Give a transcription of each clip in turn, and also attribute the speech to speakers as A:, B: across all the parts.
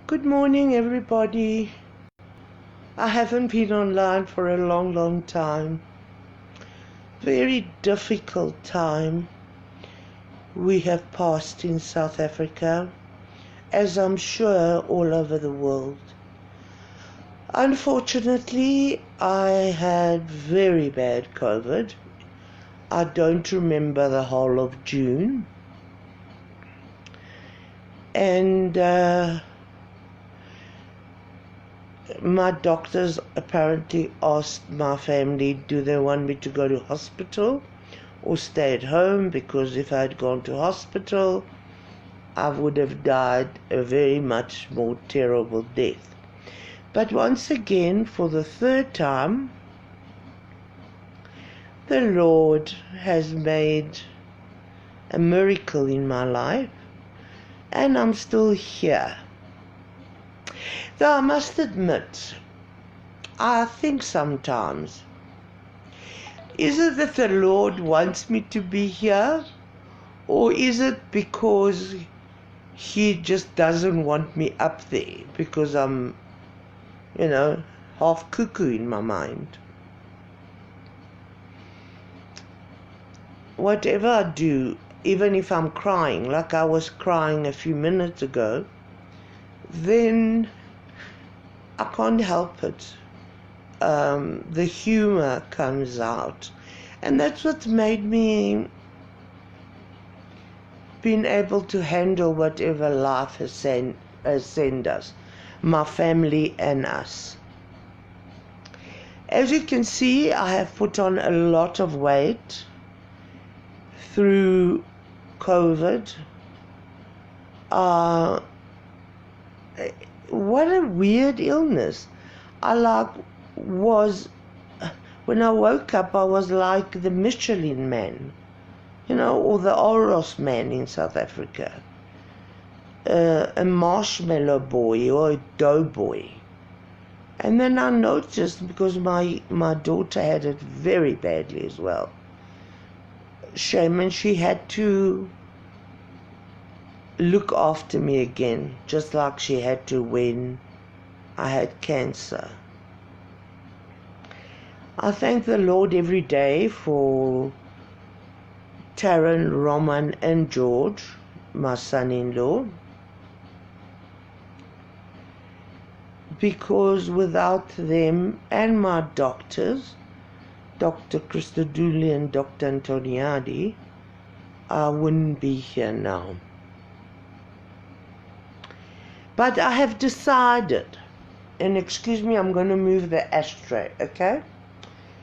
A: Good morning, everybody. I haven't been online for a long time. Very difficult time we have passed in South Africa, as I'm sure all over the world. Unfortunately, I had very bad COVID. I don't remember the whole of June. And my doctors apparently asked my family, do they want me to go to hospital or stay at home? Because if I had gone to hospital, I would have died a very much more terrible death. But once again, for the third time, the Lord has made a miracle in my life, and I'm still here. Though I must admit, I think sometimes, is it that the Lord wants me to be here, or is it because He just doesn't want me up there because I'm, half cuckoo in my mind? Whatever I do, even if I'm crying, like I was crying a few minutes ago, then I can't help it. The humor comes out. And that's what's made me been able to handle whatever life has sent us, my family and us. As you can see, I have put on a lot of weight through COVID. What a weird illness. When I woke up, I was like the Michelin man, or the Oros man in South Africa. A marshmallow boy or a dough boy. And then I noticed, because my daughter had it very badly as well. Shame, and she had to look after me again, just like she had to when I had cancer. I thank the Lord every day for Taryn, Roman, and George, my son-in-law, because without them and my doctors, Dr. Christodouli and Dr. Antoniadi, I wouldn't be here now. But I have decided, and excuse me, I'm going to move the ashtray, okay?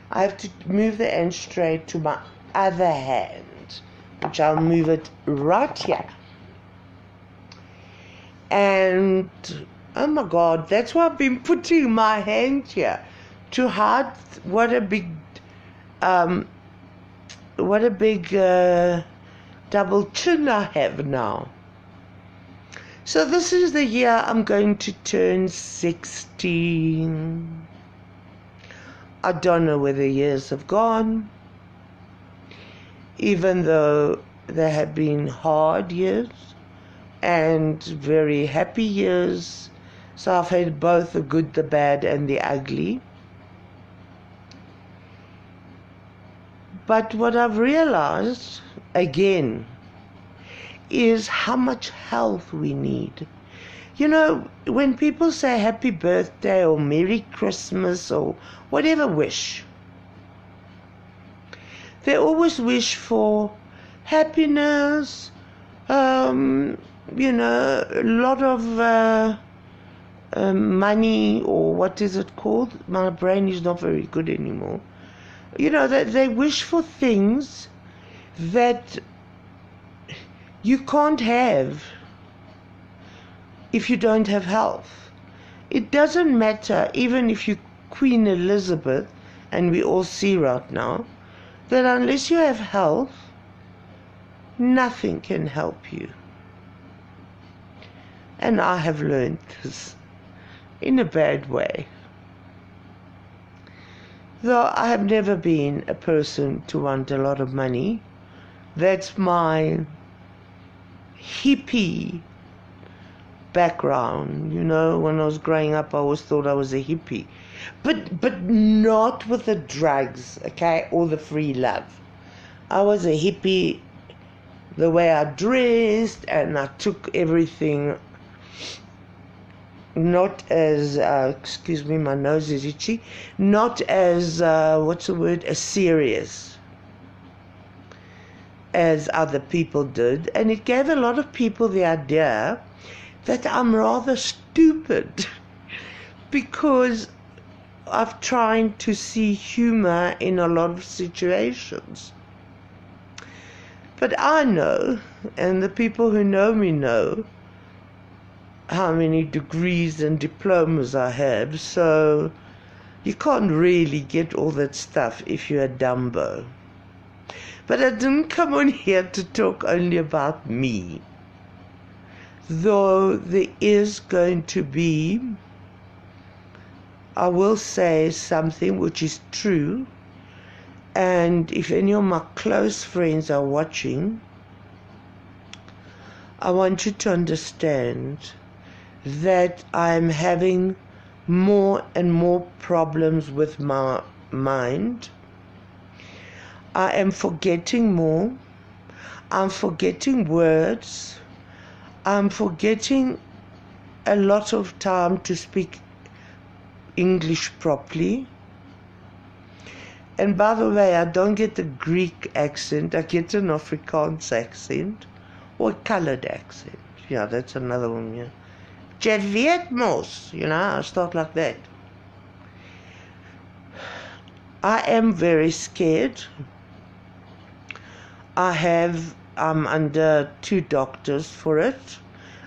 A: I have to move the ashtray to my other hand, which I'll move it right here. And, oh my God, that's why I've been putting my hand here, to hide what a big double chin I have now. So this is the year I'm going to turn 16. I don't know where the years have gone, even though they have been hard years and very happy years. So I've had both the good, the bad, and the ugly. But what I've realized, again, is how much health we need. When people say happy birthday or Merry Christmas or whatever wish, they always wish for happiness, a lot of money, or what is it called? My brain is not very good anymore. They wish for things that you can't have if you don't have health. It doesn't matter, even if you're Queen Elizabeth, and we all see right now, that unless you have health, nothing can help you. And I have learned this in a bad way. Though I have never been a person to want a lot of money. That's my hippie background. You know, when I was growing up, I always thought I was a hippie. But not with the drugs, okay, or the free love. I was a hippie the way I dressed, and I took everything not as, excuse me, my nose is itchy, not as, as serious as other people did. And it gave a lot of people the idea that I'm rather stupid because I've tried to see humor in a lot of situations. But I know, and the people who know me know, how many degrees and diplomas I have, so you can't really get all that stuff if you're a Dumbo. But I didn't come on here to talk only about me, though there is going to be, I will say something which is true, and if any of my close friends are watching, I want you to understand that I'm having more and more problems with my mind. I am forgetting more. I'm forgetting words. I'm forgetting a lot of time to speak English properly. And by the way, I don't get the Greek accent. I get an Afrikaans accent or a colored accent. Yeah, that's another one, yeah. Jy weet mos, you know, I start like that. I am very scared. I'm under 2 doctors for it.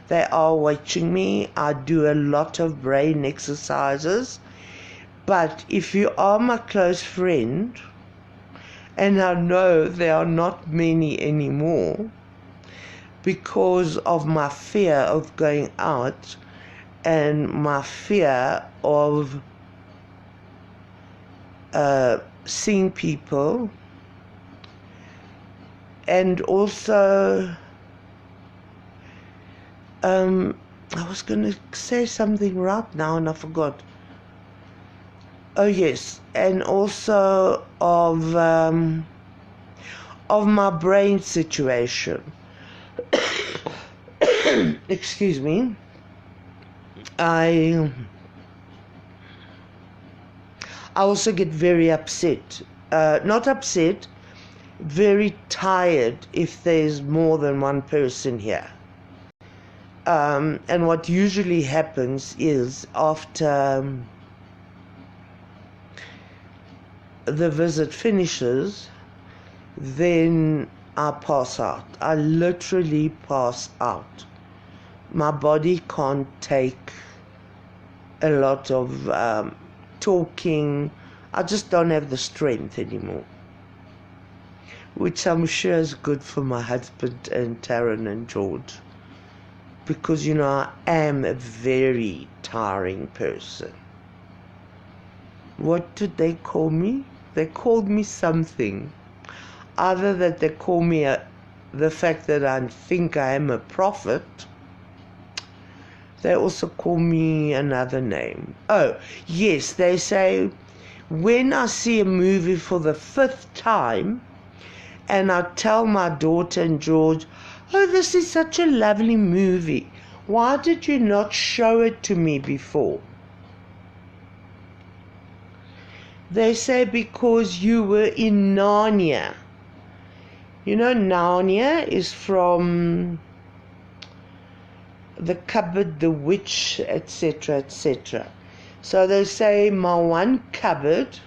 A: They are watching me. I do a lot of brain exercises. But if you are my close friend, and I know there are not many anymore, because of my fear of going out and my fear of seeing people, and also I was going to say something right now and I forgot. Oh yes, and also of my brain situation. Excuse me. I also get very upset. Not upset, very tired if there's more than one person here. And what usually happens is after the visit finishes, then I pass out. I literally pass out. My body can't take a lot of talking. I just don't have the strength anymore, which I'm sure is good for my husband and Taryn and George, because you know I am a very tiring person. What did they call me? They called me something. Either that they call me the fact that I think I am a prophet. They also call me another name. Oh, yes, they say when I see a movie for the 5th time and I tell my daughter and George, oh, this is such a lovely movie. Why did you not show it to me before? They say because you were in Narnia. You know, Narnia is from the cupboard, the witch, etc., etc. So they say my one cupboard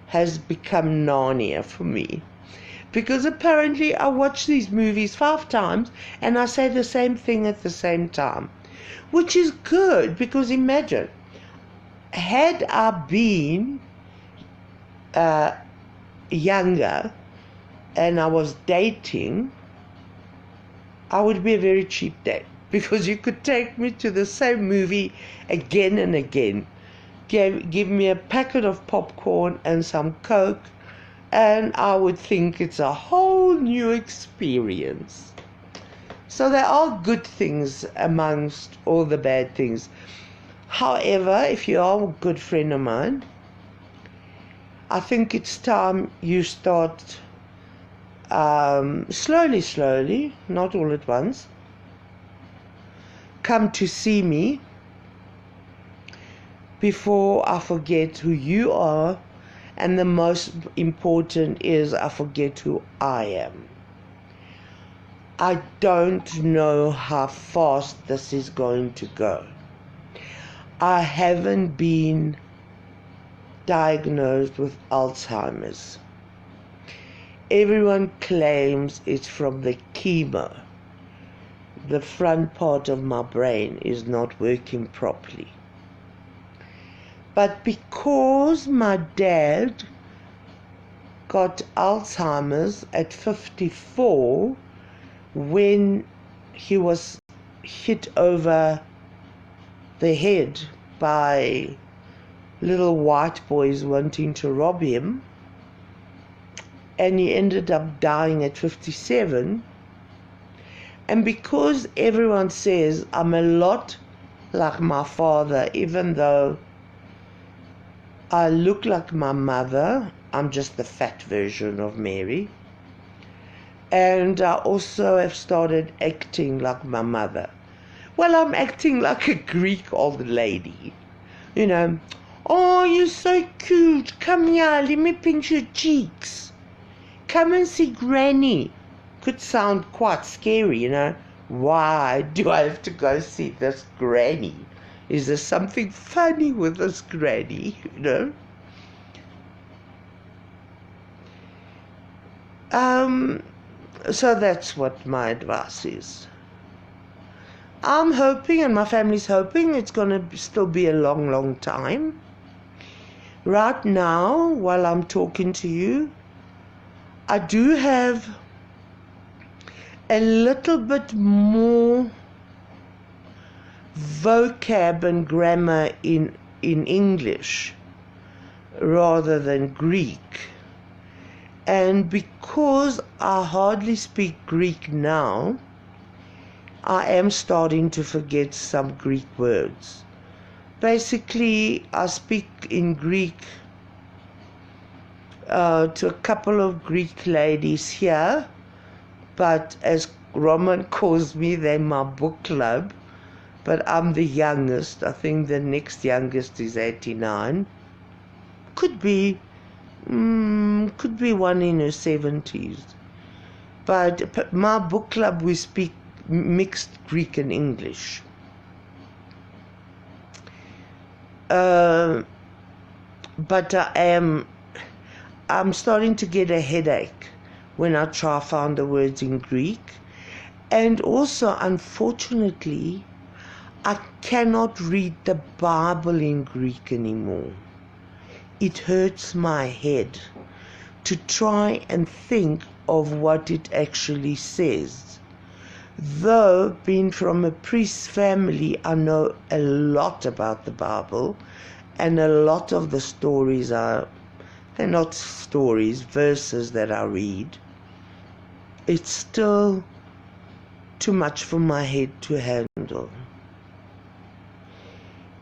A: has become Narnia for me. Because apparently I watch these movies 5 times and I say the same thing at the same time. Which is good, because imagine, had I been younger and I was dating, I would be a very cheap date, because you could take me to the same movie again and again. Give me a packet of popcorn and some Coke, and I would think it's a whole new experience. So there are good things amongst all the bad things. However, if you are a good friend of mine, I think it's time you start slowly, not all at once, come to see me before I forget who you are, and the most important is I forget who I am. I don't know how fast this is going to go. I haven't been diagnosed with Alzheimer's. Everyone claims it's from the chemo. The front part of my brain is not working properly. But because my dad got Alzheimer's at 54, when he was hit over the head by little white boys wanting to rob him, and he ended up dying at 57. And because everyone says I'm a lot like my father, even though I look like my mother, I'm just the fat version of Mary. And I also have started acting like my mother. Well, I'm acting like a Greek old lady. You know, oh, you're so cute. Come here, let me pinch your cheeks. Come and see Granny. Could sound quite scary, you know. Why do I have to go see this Granny? Is there something funny with this Granny, you know? So that's what my advice is. I'm hoping, and my family's hoping, it's going to still be a long time. Right now, while I'm talking to you, I do have a little bit more vocab and grammar in English rather than Greek. And because I hardly speak Greek now, I am starting to forget some Greek words. Basically, I speak in Greek to a couple of Greek ladies here, but as Roman calls me, they're my book club, but I'm the youngest. I think the next youngest is 89. Could be one in her 70s. But my book club, we speak mixed Greek and English. But I'm starting to get a headache when I try to find the words in Greek. And also, unfortunately, I cannot read the Bible in Greek anymore. It hurts my head to try and think of what it actually says. Though, being from a priest family, I know a lot about the Bible, and a lot of the stories they're not stories, verses that I read. It's still too much for my head to handle.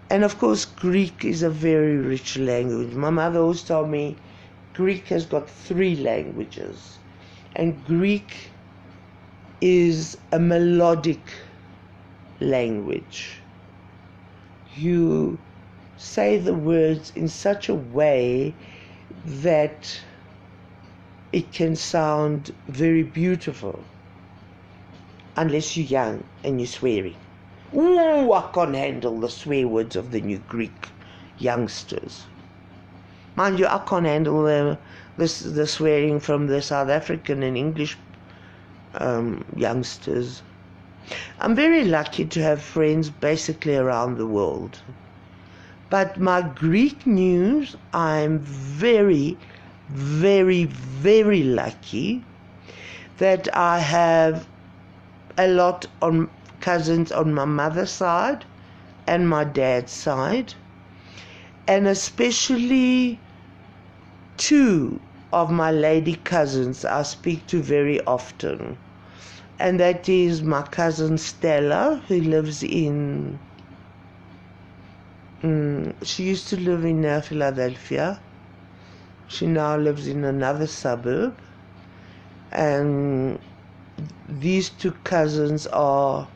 A: And of course, Greek is a very rich language. My mother always told me Greek has got 3 languages. And Greek is a melodic language. You say the words in such a way that it can sound very beautiful. Unless you're young and you're swearing. Ooh, I can't handle the swear words of the new Greek youngsters. Mind you, I can't handle the swearing from the South African and English youngsters. I'm very lucky to have friends basically around the world. But my Greek news, I'm very, very, very lucky that I have a lot on cousins on my mother's side and my dad's side, and especially 2 of my lady cousins I speak to very often. and that is my cousin Stella, who lives in, she used to live in Philadelphia. She now lives in another suburb, and these two cousins are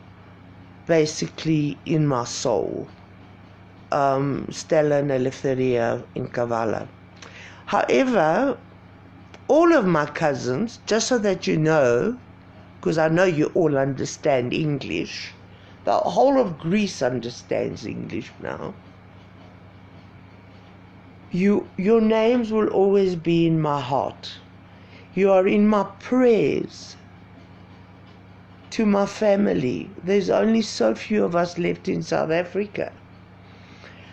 A: basically in my soul. Stella and Eleftheria in Kavala. However, all of my cousins, just so that you know, because I know you all understand English, the whole of Greece understands English now. Your names will always be in my heart. You are in my prayers to my family. There's only so few of us left in South Africa.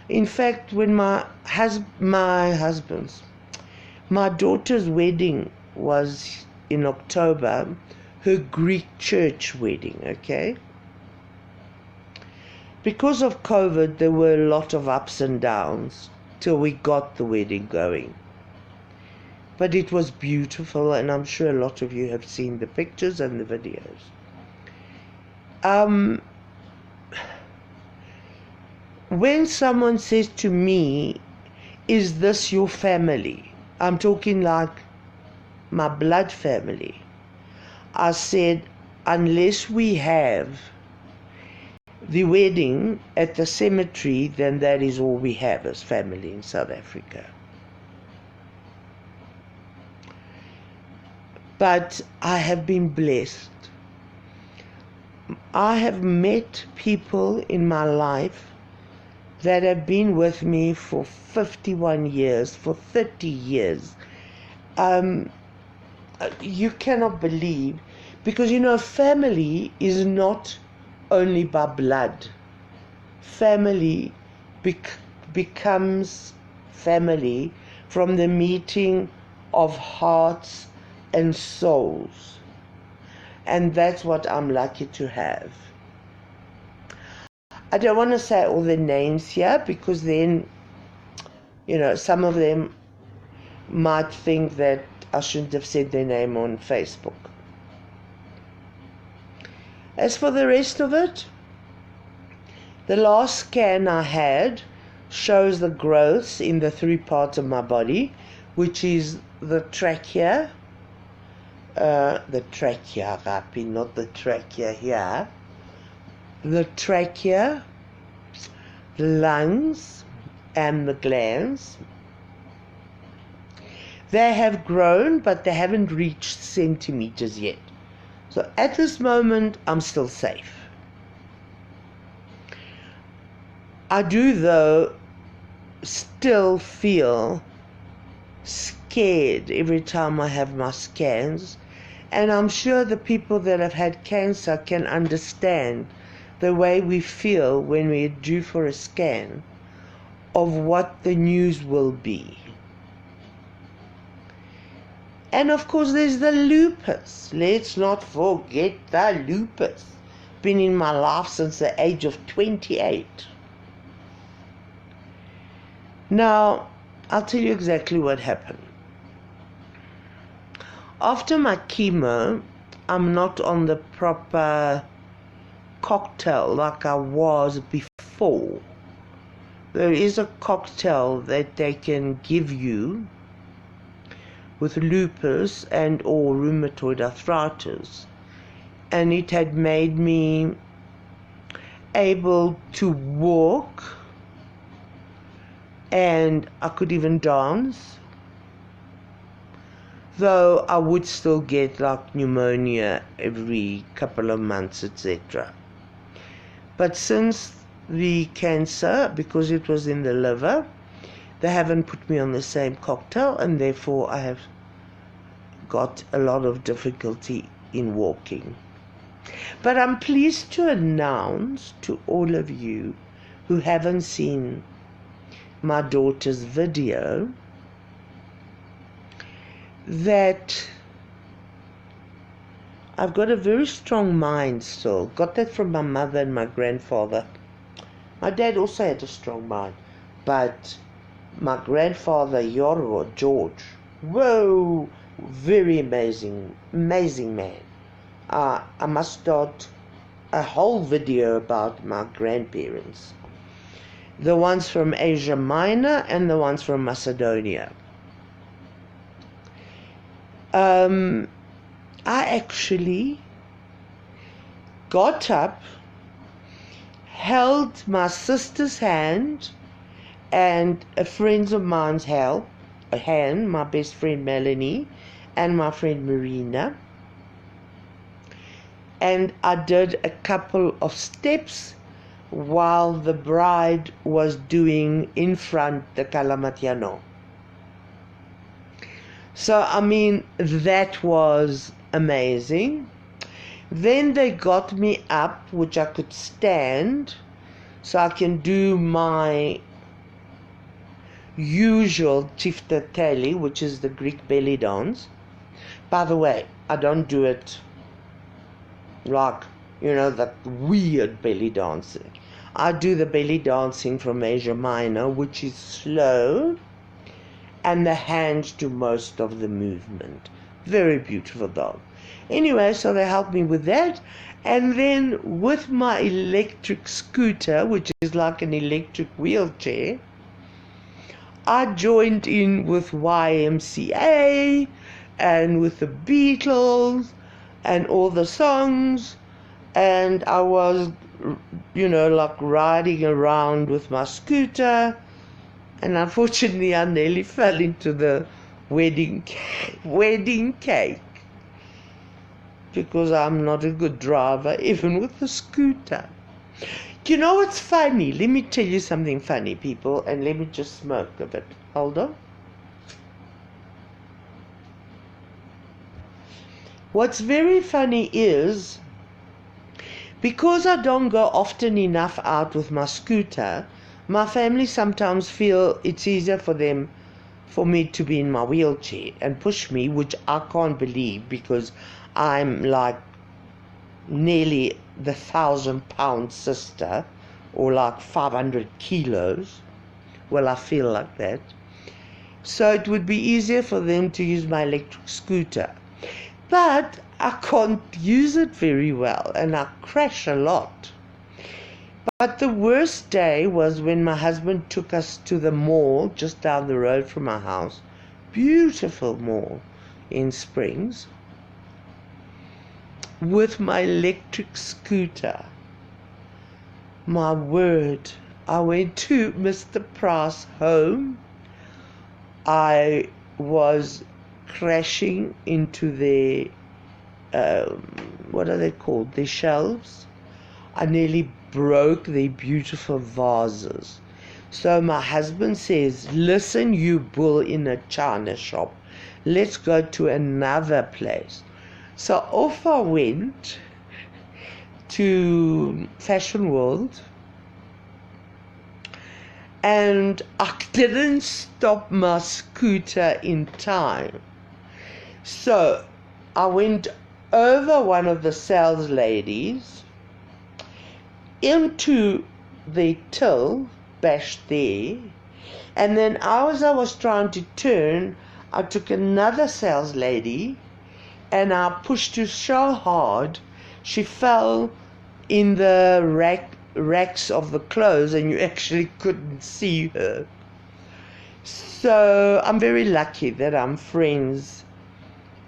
A: In fact, when my daughter's wedding was in October, her Greek church wedding, okay? Because of COVID, there were a lot of ups and downs till we got the wedding going. But it was beautiful, and I'm sure a lot of you have seen the pictures and the videos. When someone says to me, "Is this your family?" I'm talking like my blood family. I said, unless we have the wedding at the cemetery, then that is all we have as family in South Africa. But I have been blessed. I have met people in my life that have been with me for 51 years, for 30 years. You cannot believe, because family is not only by blood. Family becomes family from the meeting of hearts and souls. And that's what I'm lucky to have. I don't want to say all the names here, because then, some of them might think that I shouldn't have said their name on Facebook. As for the rest of it, the last scan I had shows the growths in the 3 parts of my body, which is the trachea, Rapi, not the trachea here, the trachea, the lungs, and the glands. They have grown, but they haven't reached centimeters yet. So at this moment, I'm still safe. I do, though, still feel scared every time I have my scans, and I'm sure the people that have had cancer can understand the way we feel when we're due for a scan of what the news will be. And of course there's the lupus. Let's not forget the lupus. Been in my life since the age of 28. Now, I'll tell you exactly what happened. After my chemo, I'm not on the proper cocktail like I was before. There is a cocktail that they can give you with lupus and or rheumatoid arthritis, and it had made me able to walk, and I could even dance, though I would still get like pneumonia every couple of months, etc. But since the cancer, because it was in the liver, they haven't put me on the same cocktail, and therefore I have got a lot of difficulty in walking. But I'm pleased to announce to all of you who haven't seen my daughter's video that I've got a very strong mind still. Got that from my mother and my grandfather. My dad also had a strong mind, but my grandfather, George, whoa, very amazing man. I must start a whole video about my grandparents. The ones from Asia Minor and the ones from Macedonia. I actually got up, held my sister's hand and a friend of mine's hand, my best friend Melanie and my friend Marina, and I did a couple of steps while the bride was doing in front the Kalamatiano. So I mean, that was amazing. Then they got me up, which I could stand, so I can do my usual Tiftateli, which is the Greek belly dance. By the way, I don't do it like, that weird belly dancing. I do the belly dancing from Asia Minor, which is slow, and the hands do most of the movement. Very beautiful dance. Anyway, so they helped me with that. And then with my electric scooter, which is like an electric wheelchair, I joined in with YMCA and with the Beatles and all the songs. And I was, like riding around with my scooter. And unfortunately, I nearly fell into the wedding cake. Because I'm not a good driver, even with the scooter. You know what's funny? Let me tell you something funny, people, and let me just smoke a bit. Hold on. What's very funny is, because I don't go often enough out with my scooter, my family sometimes feel it's easier for me to be in my wheelchair and push me, which I can't believe, because I'm like nearly the 1,000-pound sister, or like 500 kilos. Well, I feel like that. So it would be easier for them to use my electric scooter. But I can't use it very well, and I crash a lot. But the worst day was when my husband took us to the mall just down the road from our house. Beautiful mall in Springs. With my electric scooter. My word, I went to Mr. Price home. I was crashing into their, what are they called? Their shelves. I nearly broke their beautiful vases. So my husband says, listen, you bull in a china shop. Let's go to another place. So off I went to Fashion World, and I didn't stop my scooter in time. So I went over one of the sales ladies into the till, bashed there, and then as I was trying to turn, I took another sales lady and I pushed her so hard, she fell in the racks of the clothes, and you actually couldn't see her. So I'm very lucky that I'm friends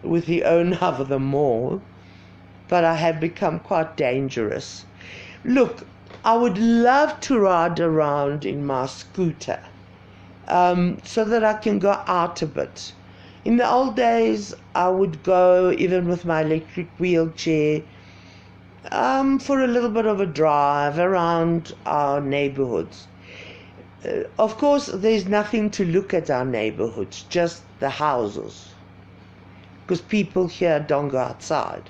A: with the owner of the mall, but I have become quite dangerous. Look, I would love to ride around in my scooter, so that I can go out a bit. In the old days, I would go, even with my electric wheelchair, for a little bit of a drive around our neighborhoods. Of course, there's nothing to look at our neighborhoods, just the houses, because people here don't go outside.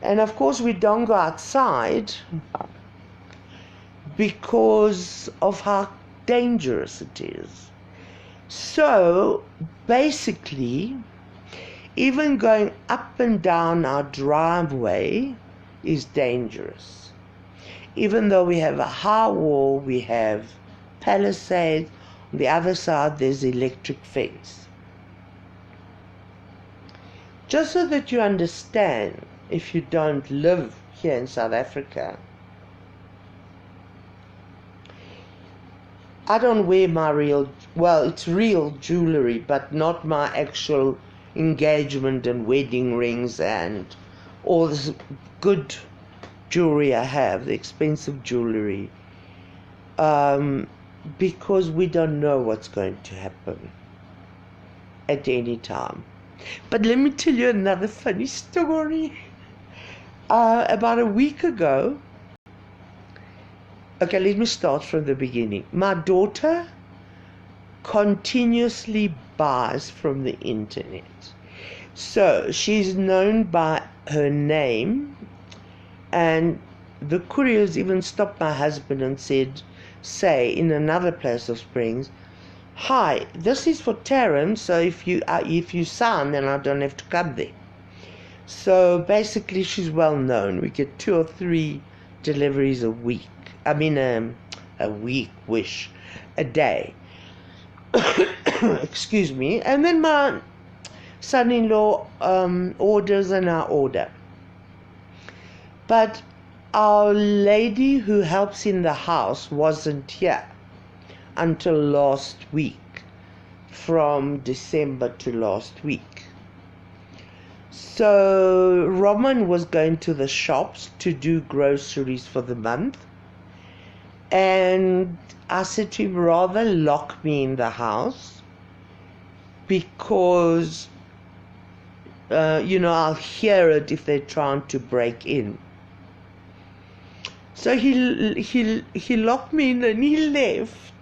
A: And of course, we don't go outside because of how dangerous it is. So basically, even going up and down our driveway is dangerous. Even though we have a high wall, we have palisades, on the other side there's electric fence. Just so that you understand, if you don't live here in South Africa, I don't wear my it's real jewelry, but not my actual engagement and wedding rings and all this good jewelry I have, the expensive jewelry, because we don't know what's going to happen at any time. But let me tell you another funny story. About a week ago, okay, let me start from the beginning. My daughter continuously buys from the internet. So she's known by her name, and the couriers even stopped my husband and say in another place of Springs, "Hi, this is for Taryn, so if you sign, then I don't have to come there." So basically she's well known. We get 2 or 3 deliveries a week. I mean a week, a day. Excuse me. And then my son-in-law orders and I order. But our lady who helps in the house wasn't here until last week, from December to last week. So Roman was going to the shops to do groceries for the month, and I said to him, rather lock me in the house, because I'll hear it if they're trying to break in. So he locked me in and he left.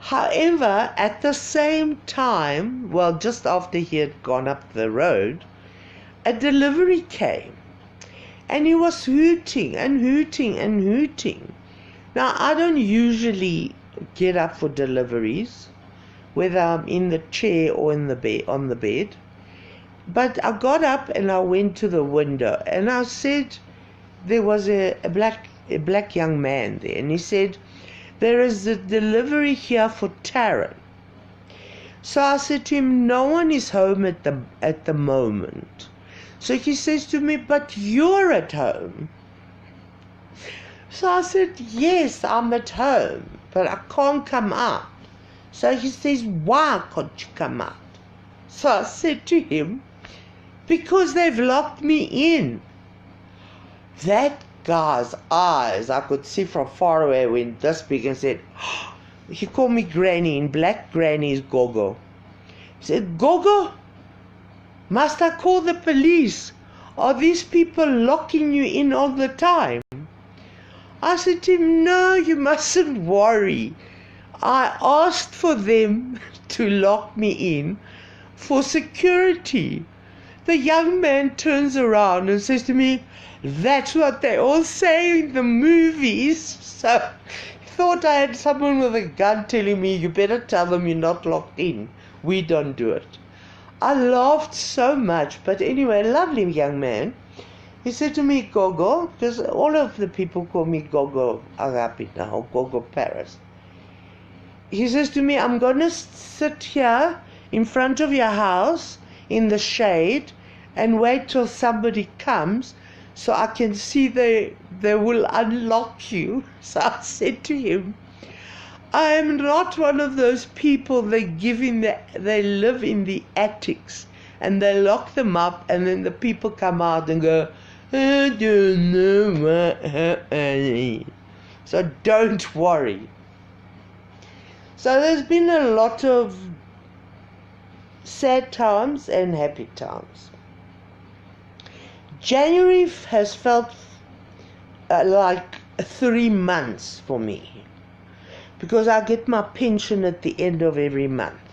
A: However, at the same time, just after he had gone up the road, a delivery came. And he was hooting and hooting and hooting. Now, I don't usually get up for deliveries, whether I'm in the chair or on the bed. But I got up and I went to the window and I said, there was a black young man there, and he said, "There is a delivery here for Taryn." So I said to him, "No one is home at the moment." So he says to me, "But you're at home." So I said, "Yes, I'm at home, but I can't come out." So he says, "Why can't you come out?" So I said to him, "Because they've locked me in." That guy's eyes, I could see from far away, went this big and said, he called me Granny. In black, Granny is Gogo. He said, "Gogo, must I call the police? Are these people locking you in all the time?" I said to him, "No, you mustn't worry. I asked for them to lock me in for security." The young man turns around and says to me, "That's what they all say in the movies." So he thought I had someone with a gun telling me, "You better tell them you're not locked in. We don't do it." I laughed so much, but anyway, lovely young man. He said to me, "Gogo," because all of the people call me Gogo Agapi now, Gogo Paris. He says to me, "I'm going to sit here in front of your house in the shade and wait till somebody comes so I can see they will unlock you." So I said to him, "I am not one of those people they live in the attics and they lock them up and then the people come out and go, 'I don't know what happened.' So don't worry." So there's been a lot of sad times and happy times. January has felt like 3 months for me, because I get my pension at the end of every month.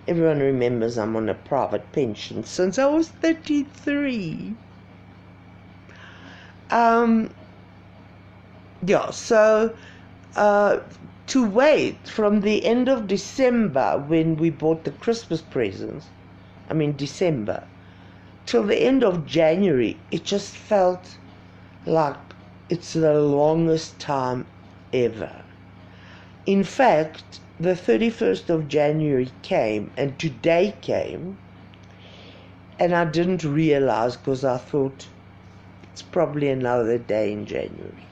A: Everyone remembers I'm on a private pension since I was 33. So to wait from the end of December, when we bought the Christmas presents, December, till the end of January, it just felt like it's the longest time ever. In fact, the 31st of January came, and today came, And I didn't realize because I thought it's probably another day in January.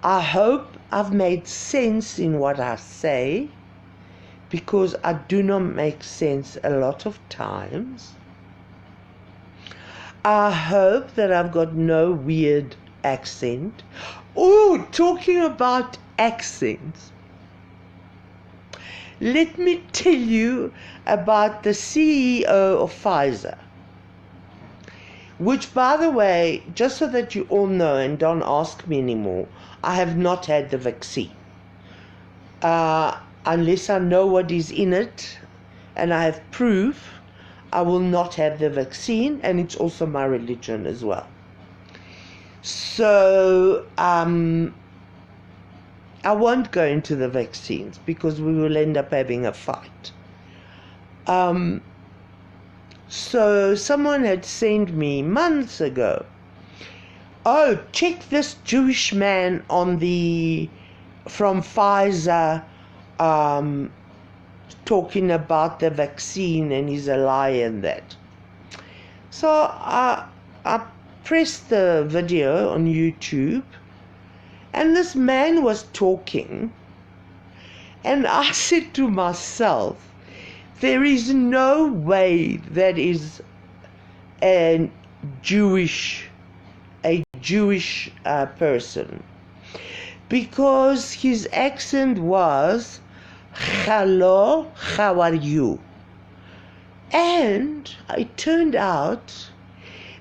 A: I hope I've made sense in what I say, because I do not make sense a lot of times. I hope that I've got no weird accent. Oh, talking about accents, let me tell you about the CEO of Pfizer, which, by the way, just so that you all know and don't ask me anymore, I have not had the vaccine. Unless I know what is in it and I have proof, I will not have the vaccine, and it's also my religion as well. So I won't go into the vaccines because we will end up having a fight. So someone had sent me months ago, oh, check this Jewish man from Pfizer talking about the vaccine, and he's a liar and that. So I pressed the video on YouTube, and this man was talking, and I said to myself, there is no way that is a Jewish person, because his accent was, hello, how are you? And it turned out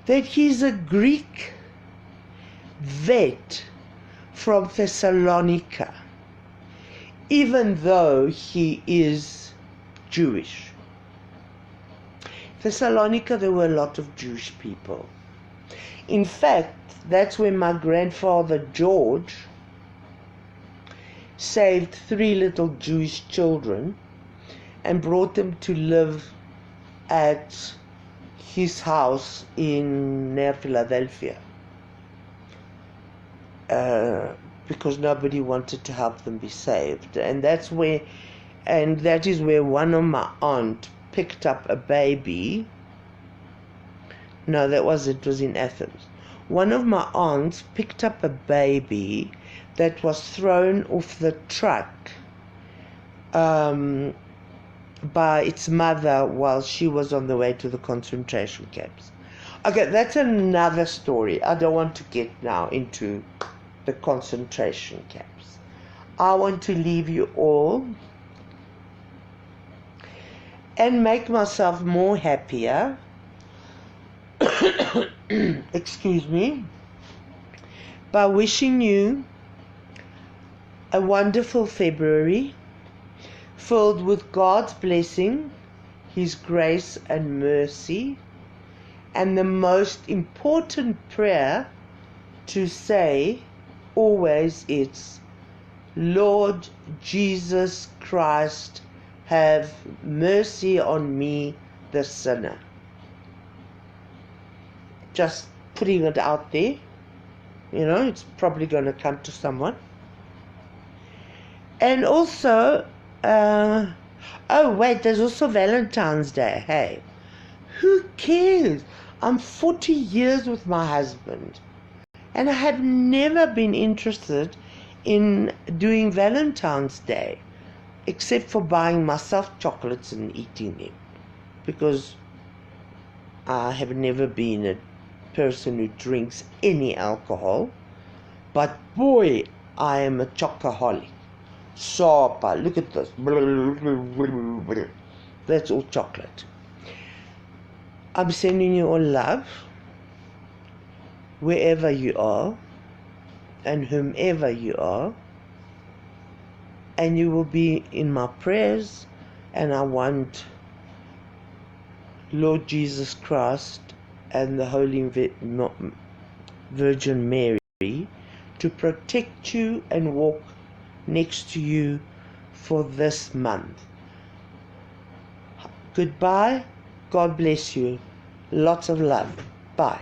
A: that he's a Greek vet from Thessalonica, even though he is Jewish. Thessalonica, there were a lot of Jewish people. In fact, that's where my grandfather George saved 3 little Jewish children and brought them to live at his house near Philadelphia, because nobody wanted to help them be saved. And that is where one of my aunt picked up a baby. No, it was in Athens. One of my aunts picked up a baby that was thrown off the truck by its mother while she was on the way to the concentration camps. Okay, that's another story. I don't want to get now into the concentration camps. I want to leave you all and make myself more happier excuse me, by wishing you a wonderful February filled with God's blessing, His grace and mercy, and the most important prayer to say always is, Lord Jesus Christ, have mercy on me, the sinner. Just putting it out there, it's probably going to come to someone. And also, oh wait, there's also Valentine's Day. Hey, who cares? I'm 40 years with my husband, and I have never been interested in doing Valentine's Day, except for buying myself chocolates and eating them, because I have never been a person who drinks any alcohol. But boy, I am a chocoholic. Sapa, look at this. That's all chocolate. I'm sending you all love, wherever you are, and whomever you are. And you will be in my prayers, and I want Lord Jesus Christ and the Holy Virgin Mary to protect you and walk next to you for this month. Goodbye. God bless you. Lots of love. Bye.